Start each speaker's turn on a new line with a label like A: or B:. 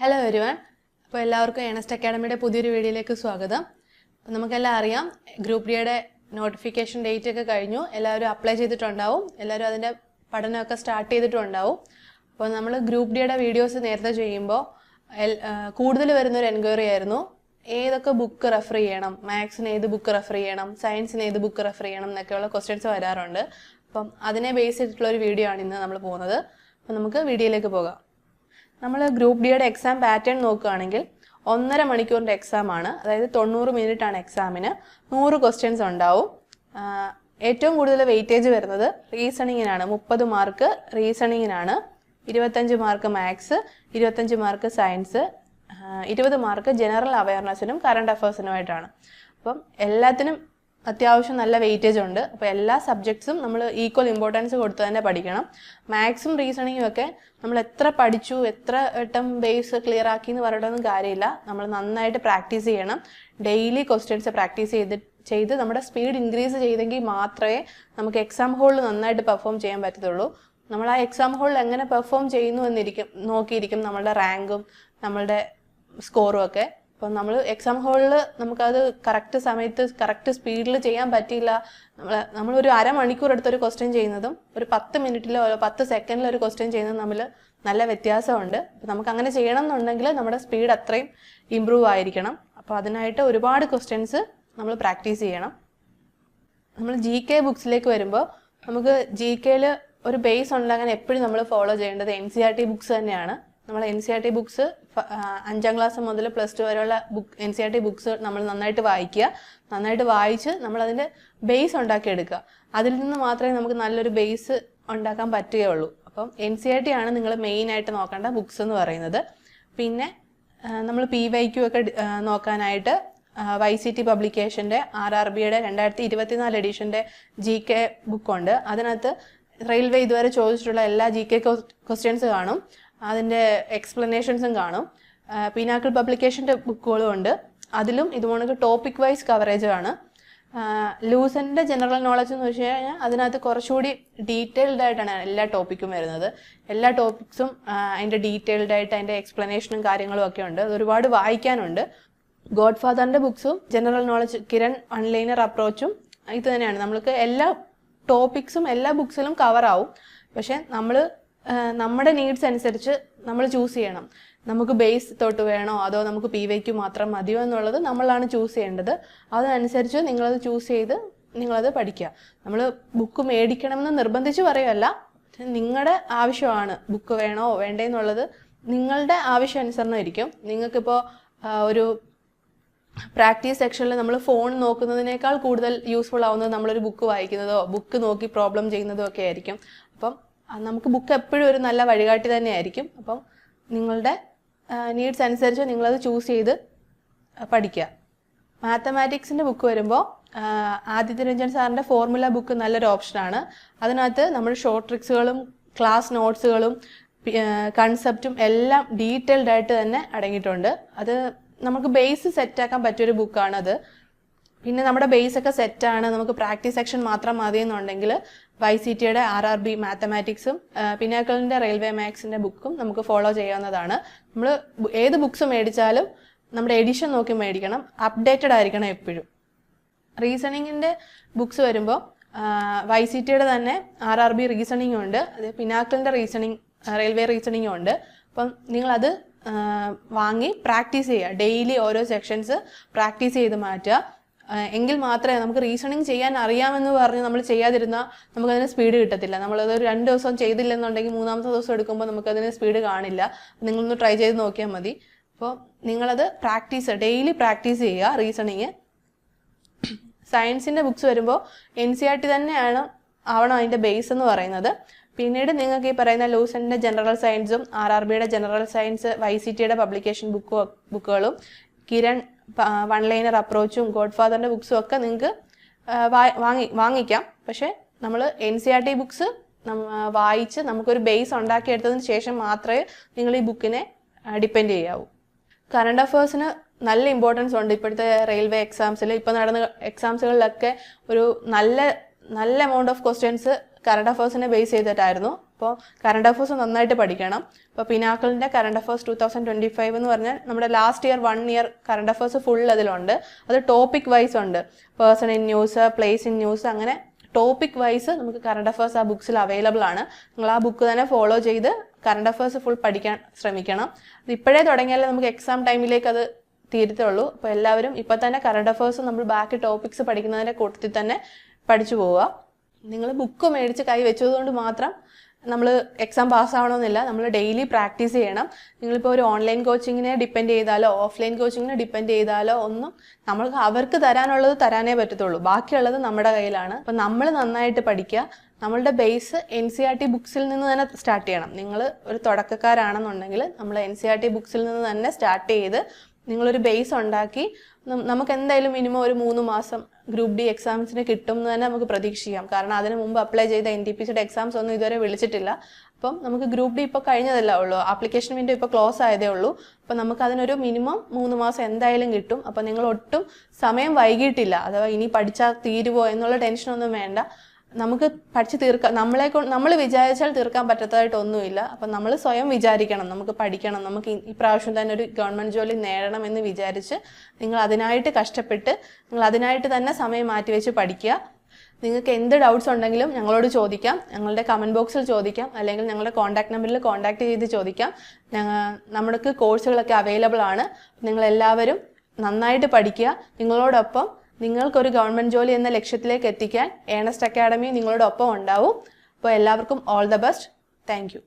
A: Hello everyone. അപ്പോൾ എല്ലാവർക്കും Ernest അക്കാഡമിയുടെ പുതിയൊരു വീഡിയോയിലേക്ക് സ്വാഗതം. അപ്പോൾ നമുക്കെല്ലാം അറിയാം, ഗ്രൂപ്പ് ഡിയുടെ നോട്ടിഫിക്കേഷൻ ഡേറ്റ് ഒക്കെ കഴിഞ്ഞു. എല്ലാവരും അപ്ലൈ ചെയ്തിട്ടുണ്ടാവും, എല്ലാവരും അതിൻ്റെ പഠനമൊക്കെ സ്റ്റാർട്ട് ചെയ്തിട്ടുണ്ടാവും. അപ്പോൾ നമ്മൾ ഗ്രൂപ്പ് ഡിയുടെ വീഡിയോസ് നേരത്തെ ചെയ്യുമ്പോൾ കൂടുതൽ വരുന്നൊരു എൻക്വയറി ആയിരുന്നു, ഏതൊക്കെ ബുക്ക് റെഫർ ചെയ്യണം, മാത്സിന് ഏത് ബുക്ക് റെഫർ ചെയ്യണം, സയൻസിന് ഏത് ബുക്ക് റെഫർ ചെയ്യണം എന്നൊക്കെയുള്ള ക്വസ്റ്റ്യൻസ് വരാറുണ്ട്. അപ്പം അതിനെ ബേസ് ചെയ്തിട്ടുള്ള ഒരു വീഡിയോ ആണ് ഇന്ന് നമ്മൾ പോകുന്നത്. അപ്പം നമുക്ക് വീഡിയോയിലേക്ക് പോകാം. നമ്മൾ ഗ്രൂപ്പ് ഡിയുടെ എക്സാം പാറ്റേൺ നോക്കുകയാണെങ്കിൽ 1.5 മണിക്കൂറിൻ്റെ എക്സാമാണ്, അതായത് 90 മിനിറ്റാണ് എക്സാമിന്. 100 ക്വസ്റ്റ്യൻസ് ഉണ്ടാവും. ഏറ്റവും കൂടുതൽ വെയിറ്റേജ് വരുന്നത് റീസണിങ്ങിനാണ്. 30 മാർക്ക് റീസണിങ്ങിനാണ്, 25 mark maths, 25 mark science, 20 mark general അവയർനെസ്സിനും കറണ്ട് അഫയേഴ്സിനുമായിട്ടാണ്. അപ്പം എല്ലാത്തിനും അത്യാവശ്യം നല്ല വെയിറ്റേജ് ഉണ്ട്. അപ്പോൾ എല്ലാ സബ്ജക്ട്സും നമ്മൾ ഈക്വൽ ഇമ്പോർട്ടൻസ് കൊടുത്ത് തന്നെ പഠിക്കണം. മാത്സും റീസണിങ്ങും ഒക്കെ നമ്മൾ എത്ര പഠിച്ചു, എത്ര വട്ടം ബേസ് ക്ലിയർ ആക്കി എന്ന് പറഞ്ഞിട്ടൊന്നും കാര്യമില്ല. നമ്മൾ നന്നായിട്ട് പ്രാക്ടീസ് ചെയ്യണം. ഡെയിലി ക്വസ്റ്റ്യൻസ് പ്രാക്ടീസ് ചെയ്ത് നമ്മുടെ സ്പീഡ് ഇൻക്രീസ് ചെയ്തെങ്കിൽ മാത്രമേ നമുക്ക് എക്സാം ഹോളിൽ നന്നായിട്ട് പെർഫോം ചെയ്യാൻ പറ്റത്തുള്ളൂ. നമ്മൾ ആ എക്സാം ഹോളിൽ എങ്ങനെ പെർഫോം ചെയ്യുന്നു നോക്കിയിരിക്കും നമ്മളുടെ റാങ്കും നമ്മളുടെ സ്കോറും ഒക്കെ. അപ്പം നമ്മൾ എക്സാം ഹോളിൽ നമുക്കത് കറക്റ്റ് സമയത്ത് കറക്റ്റ് സ്പീഡിൽ ചെയ്യാൻ പറ്റിയില്ല. നമ്മളൊരു അരമണിക്കൂർ എടുത്തൊരു ക്വസ്റ്റ്യൻ ചെയ്യുന്നതും ഒരു 10 മിനിറ്റിലോ 10 സെക്കൻഡിലോ ഒരു ക്വസ്റ്റ്യൻ ചെയ്യുന്നതും തമ്മിൽ നല്ല വ്യത്യാസമുണ്ട്. അപ്പം നമുക്ക് അങ്ങനെ ചെയ്യണം എന്നുണ്ടെങ്കിൽ നമ്മുടെ സ്പീഡ് അത്രയും ഇമ്പ്രൂവ് ആയിരിക്കണം. അപ്പോൾ അതിനായിട്ട് ഒരുപാട് ക്വസ്റ്റ്യൻസ് നമ്മൾ പ്രാക്ടീസ് ചെയ്യണം. നമ്മൾ GK ബുക്സിലേക്ക് വരുമ്പോൾ നമുക്ക് GKയിൽ ഒരു ബേസ് ഉണ്ടാകാൻ എപ്പോഴും നമ്മൾ ഫോളോ ചെയ്യേണ്ടത് NCERT ബുക്സ് തന്നെയാണ്. നമ്മൾ NCERT ബുക്സ് 5ാം ക്ലാസ് മുതൽ +2 വരെയുള്ള NCERT ബുക്സ് നമ്മൾ നന്നായിട്ട് വായിക്കുക. നന്നായിട്ട് വായിച്ച് നമ്മളതിൻ്റെ ബേസ് ഉണ്ടാക്കിയെടുക്കുക. അതിൽ നിന്ന് മാത്രമേ നമുക്ക് നല്ലൊരു ബേസ് ഉണ്ടാക്കാൻ പറ്റുകയുള്ളൂ. അപ്പം NCERT ആണ് നിങ്ങൾ മെയിനായിട്ട് നോക്കേണ്ട ബുക്സ് എന്ന് പറയുന്നത്. പിന്നെ നമ്മൾ PYQ ഒക്കെ നോക്കാനായിട്ട് YCT പബ്ലിക്കേഷൻ്റെ RRBയുടെ 2024 എഡിഷൻ്റെ GK ബുക്കുണ്ട്. അതിനകത്ത് റെയിൽവേ ഇതുവരെ ചോദിച്ചിട്ടുള്ള എല്ലാ GK ക്വസ്റ്റ്യൻസ് കാണും, അതിൻ്റെ എക്സ്പ്ലനേഷൻസും കാണും. പിനാക്കിൾ പബ്ലിക്കേഷൻ്റെ ബുക്കുകളും ഉണ്ട്, അതിലും ഇതുപോലെ ടോപ്പിക് വൈസ് കവറേജ് ആണ്. ലൂസൻ്റെ ജനറൽ നോളജ് എന്ന് വെച്ച് കഴിഞ്ഞാൽ അതിനകത്ത് കുറച്ചുകൂടി ഡീറ്റെയിൽഡ് ആയിട്ടാണ് എല്ലാ ടോപ്പിക്കും വരുന്നത്. എല്ലാ ടോപ്പിക്സും അതിൻ്റെ ഡീറ്റെയിൽഡ് ആയിട്ട് അതിൻ്റെ എക്സ്പ്ലനേഷനും കാര്യങ്ങളും ഒക്കെ ഉണ്ട്. അത് ഒരുപാട് വായിക്കാനുണ്ട്. ഗോഡ് ഫാദറിൻ്റെ ബുക്സും ജനറൽ നോളജ് കിരൺ വൺലൈനർ അപ്രോച്ചും ഇത് തന്നെയാണ്. നമ്മൾക്ക് എല്ലാ ടോപ്പിക്സും എല്ലാ ബുക്സിലും കവറാവും. പക്ഷെ നമ്മൾ നമ്മുടെ നീഡ്സ് അനുസരിച്ച് നമ്മൾ ചൂസ് ചെയ്യണം. നമുക്ക് ബേസ് തൊട്ട് വേണോ അതോ നമുക്ക് PYQ മാത്രം മതിയോ എന്നുള്ളത് നമ്മളാണ് ചൂസ് ചെയ്യേണ്ടത്. അതനുസരിച്ച് നിങ്ങളത് ചൂസ് ചെയ്ത് നിങ്ങളത് പഠിക്കുക. നമ്മൾ ബുക്ക് മേടിക്കണമെന്ന് നിർബന്ധിച്ച് പറയുമല്ല, നിങ്ങളുടെ ആവശ്യമാണ് ബുക്ക് വേണോ വേണ്ടേ എന്നുള്ളത് നിങ്ങളുടെ ആവശ്യാനുസരണമായിരിക്കും. നിങ്ങൾക്കിപ്പോൾ ഒരു പ്രാക്ടീസ് സെക്ഷനിൽ നമ്മൾ ഫോൺ നോക്കുന്നതിനേക്കാൾ കൂടുതൽ യൂസ്ഫുൾ ആവുന്നത് നമ്മളൊരു ബുക്ക് വായിക്കുന്നതോ ബുക്ക് നോക്കി പ്രോബ്ലം ചെയ്യുന്നതോ ഒക്കെ ആയിരിക്കും. അപ്പം നമുക്ക് ബുക്ക് എപ്പോഴും ഒരു നല്ല വഴികാട്ടി തന്നെയായിരിക്കും. അപ്പം നിങ്ങളുടെ നീഡ്സ് അനുസരിച്ച് നിങ്ങളത് ചൂസ് ചെയ്ത് പഠിക്കുക. മാത്തമാറ്റിക്സിൻ്റെ ബുക്ക് വരുമ്പോൾ ആദിത്യ രഞ്ജൻ സാറിൻ്റെ ഫോർമുല ബുക്ക് നല്ലൊരു ഓപ്ഷനാണ്. അതിനകത്ത് നമ്മൾ ഷോർട്ട് ട്രിക്സുകളും ക്ലാസ് നോട്ട്സുകളും കൺസെപ്റ്റും എല്ലാം ഡീറ്റെയിൽഡ് ആയിട്ട് തന്നെ അടങ്ങിയിട്ടുണ്ട്. അത് നമുക്ക് ബേസ് സെറ്റാക്കാൻ പറ്റിയൊരു ബുക്കാണത്. പിന്നെ നമ്മുടെ ബേസ് ഒക്കെ സെറ്റാണ്, നമുക്ക് പ്രാക്ടീസ് സെക്ഷൻ മാത്രം മതി എന്നുണ്ടെങ്കിൽ YCTയുടെ RRB മാത്തമാറ്റിക്സും പിനാക്കിളിൻ്റെ റെയിൽവേ മാത്സിൻ്റെ ബുക്കും നമുക്ക് ഫോളോ ചെയ്യാവുന്നതാണ്. നമ്മൾ ഏത് ബുക്സ് മേടിച്ചാലും നമ്മുടെ എഡിഷൻ നോക്കി മേടിക്കണം, അപ്ഡേറ്റഡ് ആയിരിക്കണം എപ്പോഴും. റീസണിങ്ങിൻ്റെ ബുക്സ് വരുമ്പോൾ YCTയുടെ തന്നെ RRB റീസണിങ്ങും ഉണ്ട്, അത് പിനാക്കിളിൻ്റെ റെയിൽവേ റീസണിങ്ങും ഉണ്ട്. അപ്പം നിങ്ങളത് വാങ്ങി പ്രാക്ടീസ് ചെയ്യുക. ഡെയിലി ഓരോ സെക്ഷൻസ് പ്രാക്ടീസ് ചെയ്ത് മാറ്റുക. എങ്കിൽ മാത്രമേ നമുക്ക് റീസണിങ് ചെയ്യാൻ അറിയാമെന്ന് പറഞ്ഞ് നമ്മൾ ചെയ്യാതിരുന്നാൽ നമുക്കതിന് സ്പീഡ് കിട്ടത്തില്ല. നമ്മളത് 2 ദിവസം ചെയ്തില്ലെന്നുണ്ടെങ്കിൽ 3ാമത്തെ ദിവസം എടുക്കുമ്പോൾ നമുക്കതിന് സ്പീഡ് കാണില്ല. നിങ്ങളൊന്ന് ട്രൈ ചെയ്ത് നോക്കിയാൽ മതി. അപ്പോൾ നിങ്ങളത് ഡെയിലി പ്രാക്ടീസ് ചെയ്യുക റീസണിങ്. സയൻസിൻ്റെ ബുക്സ് വരുമ്പോൾ NCERT തന്നെയാണ് ആവണം അതിൻ്റെ ബേസ് എന്ന് പറയുന്നത്. പിന്നീട് നിങ്ങൾക്ക് ഈ പറയുന്ന ലൂസൻ്റെ ജനറൽ സയൻസും RRBയുടെ ജനറൽ സയൻസ് YCTയുടെ പബ്ലിക്കേഷൻ ബുക്കുകളും കിരൺ വൺലൈനർ അപ്രോച്ചും ഗോഡ് ഫാദറിൻ്റെ ബുക്സും ഒക്കെ നിങ്ങൾക്ക് വാങ്ങിക്കാം. പക്ഷേ നമ്മൾ NCERT ബുക്സ് വായിച്ച് നമുക്കൊരു ബേസ് ഉണ്ടാക്കിയെടുത്തതിന് ശേഷം മാത്രമേ നിങ്ങൾ ഈ ബുക്കിനെ ഡിപ്പെൻഡ് ചെയ്യാവൂ. കറണ്ട് അഫയേഴ്സിന് നല്ല ഇമ്പോർട്ടൻസ് ഉണ്ട്. ഇപ്പോഴത്തെ റെയിൽവേ എക്സാംസിൽ ഇപ്പോൾ നടന്ന എക്സാംസുകളിലൊക്കെ ഒരു നല്ല എമൗണ്ട് ഓഫ് ക്വസ്റ്റ്യൻസ് കറണ്ട് അഫയേഴ്സിനെ ബേസ് ചെയ്തിട്ടായിരുന്നു. അപ്പോൾ കറണ്ട് അഫേഴ്സ് നന്നായിട്ട് പഠിക്കണം. ഇപ്പോൾ പിനാക്കിളിൻ്റെ കറണ്ട് അഫേഴ്സ് 2025 എന്ന് പറഞ്ഞാൽ നമ്മുടെ last year 1 year current affairs full അതിലുണ്ട്. അത് ടോപ്പിക് വൈസ് ഉണ്ട്. Person in news, place in news, അങ്ങനെ ടോപ്പിക് വൈസ് നമുക്ക് കറണ്ട് അഫേഴ്സ് ആ ബുക്സിൽ അവൈലബിൾ ആണ്. നിങ്ങൾ ആ ബുക്ക് തന്നെ ഫോളോ ചെയ്ത് കറണ്ട് അഫേഴ്സ് ഫുൾ പഠിക്കാൻ ശ്രമിക്കണം. അത് ഇപ്പോഴേ തുടങ്ങിയാലേ നമുക്ക് എക്സാം ടൈമിലേക്ക് അത് തീരത്തുള്ളൂ. അപ്പോൾ എല്ലാവരും ഇപ്പോൾ തന്നെ കറണ്ട് അഫേഴ്സ് നമ്മൾ ബാക്കി ടോപ്പിക്സ് പഠിക്കുന്നതിൻ്റെ കൂട്ടത്തിൽ തന്നെ പഠിച്ചു പോവുക. നിങ്ങൾ ബുക്ക് മേടിച്ച് കൈ വെച്ചതുകൊണ്ട് മാത്രം നമ്മൾ എക്സാം പാസ്സാവണമെന്നില്ല. നമ്മൾ ഡെയിലി പ്രാക്ടീസ് ചെയ്യണം. നിങ്ങളിപ്പോൾ ഒരു ഓൺലൈൻ കോച്ചിങ്ങിനെ ഡിപ്പെൻഡ് ചെയ്താലോ ഓഫ്ലൈൻ കോച്ചിങ്ങിനെ ഡിപ്പെൻഡ് ചെയ്താലോ ഒന്നും നമ്മൾക്ക് അവർക്ക് തരാനുള്ളത് തരാനേ പറ്റത്തുള്ളൂ. ബാക്കിയുള്ളത് നമ്മുടെ കയ്യിലാണ്. അപ്പം നമ്മൾ നന്നായിട്ട് പഠിക്കുക. നമ്മളുടെ ബേസ് NCERT ബുക്സിൽ നിന്ന് തന്നെ സ്റ്റാർട്ട് ചെയ്യണം. നിങ്ങൾ ഒരു തുടക്കക്കാരാണെന്നുണ്ടെങ്കിൽ നമ്മൾ NCERT ബുക്സിൽ നിന്ന് തന്നെ സ്റ്റാർട്ട് ചെയ്ത് നിങ്ങളൊരു ബേസ് ഉണ്ടാക്കി നമുക്ക് എന്തായാലും മിനിമം ഒരു 3 മാസം ഗ്രൂപ്പ് ഡി എക്സാംസിന് കിട്ടും എന്ന് തന്നെ നമുക്ക് പ്രതീക്ഷിക്കാം. കാരണം അതിന് മുമ്പ് അപ്ലൈ ചെയ്ത NTPCയുടെ എക്സാംസ് ഒന്നും ഇതുവരെ വിളിച്ചിട്ടില്ല. അപ്പം നമുക്ക് ഗ്രൂപ്പ് ഡി ഇപ്പോൾ കഴിഞ്ഞതല്ല ഉള്ളൂ. ആപ്ലിക്കേഷൻ വിൻഡോ ഇപ്പോൾ ക്ലോസ് ആയതേ ഉള്ളൂ. അപ്പം നമുക്ക് അതിനൊരു മിനിമം 3 മാസം എന്തായാലും കിട്ടും. അപ്പം നിങ്ങൾ ഒട്ടും സമയം വൈകിട്ടില്ല. അഥവാ ഇനി പഠിച്ചാൽ തീരുവോ എന്നുള്ള ടെൻഷനൊന്നും വേണ്ട. നമുക്ക് പഠിച്ച് തീർക്കാം. നമ്മൾ വിചാരിച്ചാൽ തീർക്കാൻ പറ്റാത്തതായിട്ടൊന്നുമില്ല. അപ്പം നമ്മൾ സ്വയം വിചാരിക്കണം, നമുക്ക് പഠിക്കണം, നമുക്ക് ഇപ്രാവശ്യം തന്നെ ഒരു ഗവൺമെൻറ് ജോലി നേടണം എന്ന് വിചാരിച്ച് നിങ്ങൾ അതിനായിട്ട് കഷ്ടപ്പെട്ട് നിങ്ങൾ അതിനായിട്ട് തന്നെ സമയം മാറ്റിവെച്ച് പഠിക്കുക. നിങ്ങൾക്ക് എന്ത് ഡൗട്ട്സ് ഉണ്ടെങ്കിലും ഞങ്ങളോട് ചോദിക്കാം. ഞങ്ങളുടെ കമൻറ്റ് ബോക്സിൽ ചോദിക്കാം, അല്ലെങ്കിൽ ഞങ്ങളുടെ കോൺടാക്ട് നമ്പറിൽ കോൺടാക്ട് ചെയ്ത് ചോദിക്കാം. നമ്മൾക്ക് കോഴ്സുകളൊക്കെ അവൈലബിൾ ആണ്. നിങ്ങളെല്ലാവരും നന്നായിട്ട് പഠിക്കുക. നിങ്ങളോടൊപ്പം നിങ്ങൾക്കൊരു ഗവൺമെൻറ് ജോലി എന്ന ലക്ഷ്യത്തിലേക്ക് എത്തിക്കാൻ ഏണസ്റ്റ് അക്കാഡമി നിങ്ങളോടൊപ്പം ഉണ്ടാവും. അപ്പോൾ എല്ലാവർക്കും all the best. Thank you.